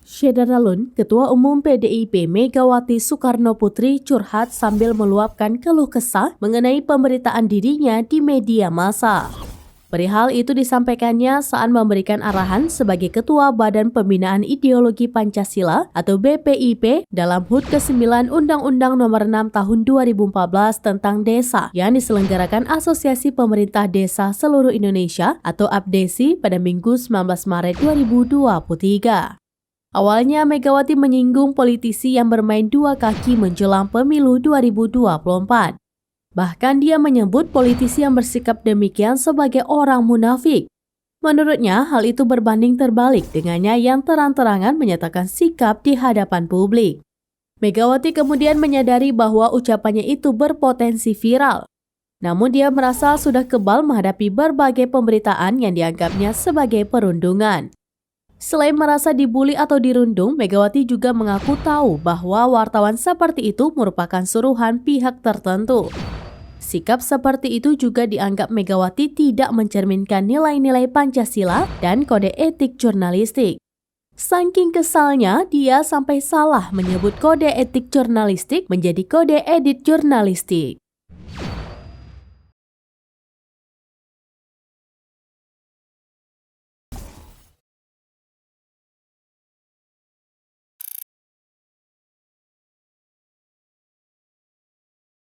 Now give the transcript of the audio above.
Syedara Lun, Ketua Umum PDIP Megawati Soekarnoputri curhat sambil meluapkan keluh kesah mengenai pemberitaan dirinya di media massa. Perihal itu disampaikannya saat memberikan arahan sebagai Ketua Badan Pembinaan Ideologi Pancasila atau BPIP dalam HUT ke-9 Undang-Undang Nomor 6 Tahun 2014 tentang Desa yang diselenggarakan Asosiasi Pemerintah Desa Seluruh Indonesia atau APDESI pada Minggu 19 Maret 2023. Awalnya Megawati menyinggung politisi yang bermain dua kaki menjelang pemilu 2024. Bahkan dia menyebut politisi yang bersikap demikian sebagai orang munafik. Menurutnya, hal itu berbanding terbalik dengannya yang terang-terangan menyatakan sikap di hadapan publik. Megawati kemudian menyadari bahwa ucapannya itu berpotensi viral. Namun dia merasa sudah kebal menghadapi berbagai pemberitaan yang dianggapnya sebagai perundungan. Selain merasa dibuli atau dirundung, Megawati juga mengaku tahu bahwa wartawan seperti itu merupakan suruhan pihak tertentu. Sikap seperti itu juga dianggap Megawati tidak mencerminkan nilai-nilai Pancasila dan kode etik jurnalistik. Saking kesalnya, dia sampai salah menyebut kode etik jurnalistik menjadi kode edit jurnalistik.